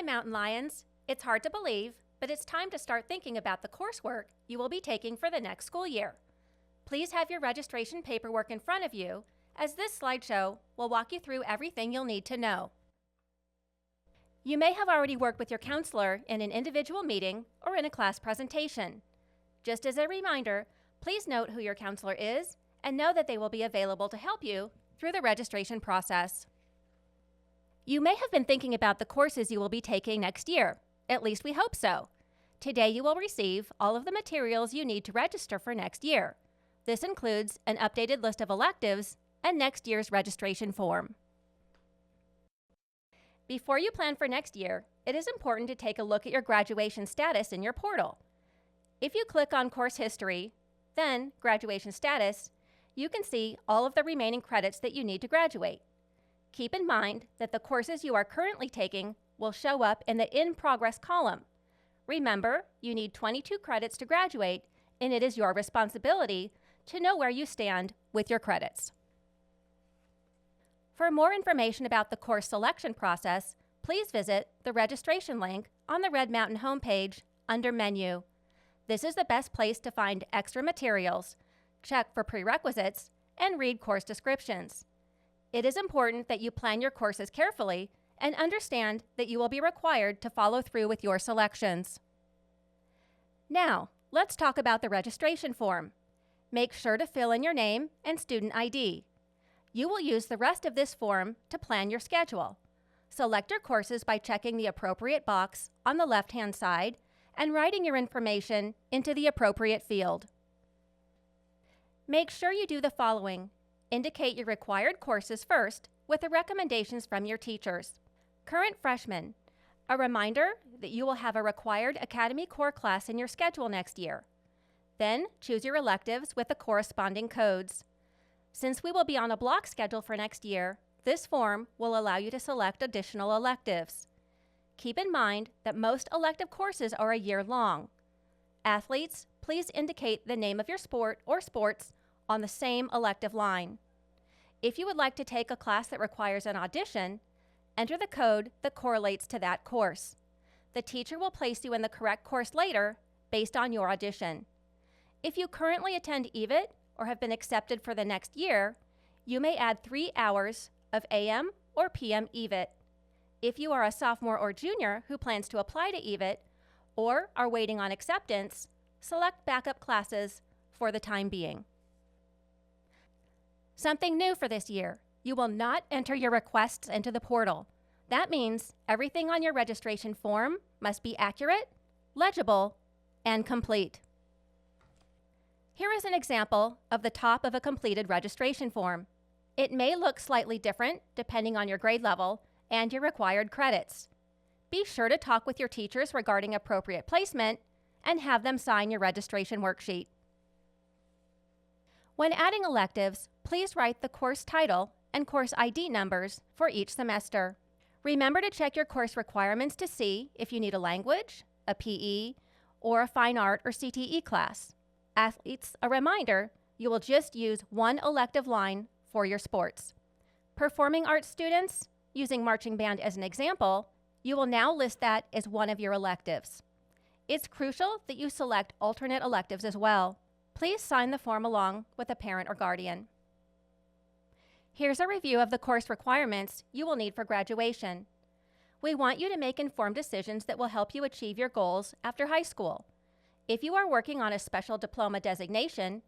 Hi, Mountain Lions. It's hard to believe, but it's time to start thinking about the coursework you will be taking for the next school year. Please have your registration paperwork in front of you, as this slideshow will walk you through everything you'll need to know. You may have already worked with your counselor in an individual meeting or in a class presentation. Just as a reminder, please note who your counselor is and know that they will be available to help you through the registration process. You may have been thinking about the courses you will be taking next year. At least we hope so. Today you will receive all of the materials you need to register for next year. This includes an updated list of electives and next year's registration form. Before you plan for next year, it is important to take a look at your graduation status in your portal. If you click on Course History, then Graduation Status, you can see all of the remaining credits that you need to graduate. Keep in mind that the courses you are currently taking will show up in the In Progress column. Remember, you need 22 credits to graduate, and it is your responsibility to know where you stand with your credits. For more information about the course selection process, please visit the registration link on the Red Mountain homepage under Menu. This is the best place to find extra materials, check for prerequisites, and read course descriptions. It is important that you plan your courses carefully and understand that you will be required to follow through with your selections. Now, let's talk about the registration form. Make sure to fill in your name and student ID. You will use the rest of this form to plan your schedule. Select your courses by checking the appropriate box on the left-hand side and writing your information into the appropriate field. Make sure you do the following. Indicate your required courses first with the recommendations from your teachers. Current freshmen, a reminder that you will have a required Academy Core class in your schedule next year. Then choose your electives with the corresponding codes. Since we will be on a block schedule for next year, this form will allow you to select additional electives. Keep in mind that most elective courses are a year long. Athletes, please indicate the name of your sport or sports on the same elective line. If you would like to take a class that requires an audition, enter the code that correlates to that course. The teacher will place you in the correct course later based on your audition. If you currently attend EVIT or have been accepted for the next year, you may add 3 hours of AM or PM EVIT. If you are a sophomore or junior who plans to apply to EVIT or are waiting on acceptance, select backup classes for the time being. Something new for this year, you will not enter your requests into the portal. That means everything on your registration form must be accurate, legible, and complete. Here is an example of the top of a completed registration form. It may look slightly different depending on your grade level and your required credits. Be sure to talk with your teachers regarding appropriate placement and have them sign your registration worksheet. When adding electives, please write the course title and course ID numbers for each semester. Remember to check your course requirements to see if you need a language, a PE, or a fine art or CTE class. Athletes, a reminder, you will just use one elective line for your sports. Performing arts students, using marching band as an example, you will now list that as one of your electives. It's crucial that you select alternate electives as well. Please sign the form along with a parent or guardian. Here's a review of the course requirements you will need for graduation. We want you to make informed decisions that will help you achieve your goals after high school. If you are working on a special diploma designation,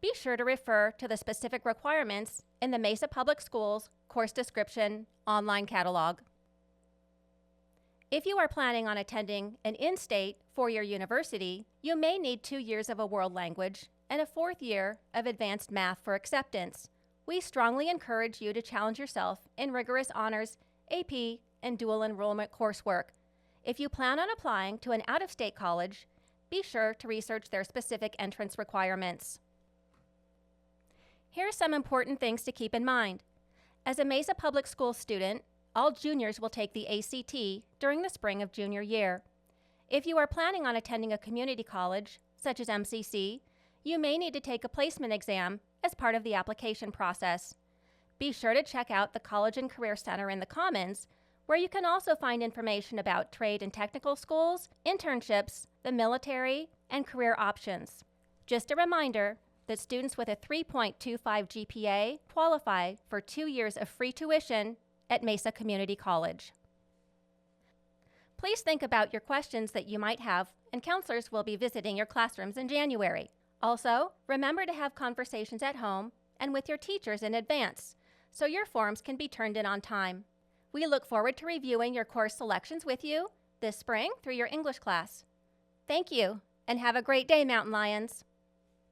be sure to refer to the specific requirements in the Mesa Public Schools Course Description online catalog. If you are planning on attending an in-state four-year university, you may need 2 years of a world language and a 4th year of advanced math for acceptance. We strongly encourage you to challenge yourself in rigorous honors, AP, and dual enrollment coursework. If you plan on applying to an out-of-state college, be sure to research their specific entrance requirements. Here are some important things to keep in mind. As a Mesa Public Schools student, all juniors will take the ACT during the spring of junior year. If you are planning on attending a community college, such as MCC, you may need to take a placement exam as part of the application process. Be sure to check out the College and Career Center in the Commons, where you can also find information about trade and technical schools, internships, the military, and career options. Just a reminder that students with a 3.25 GPA qualify for 2 years of free tuition at Mesa Community College. Please think about your questions that you might have, and counselors will be visiting your classrooms in January. Also, remember to have conversations at home and with your teachers in advance, so your forms can be turned in on time. We look forward to reviewing your course selections with you this spring through your English class. Thank you, and have a great day, Mountain Lions!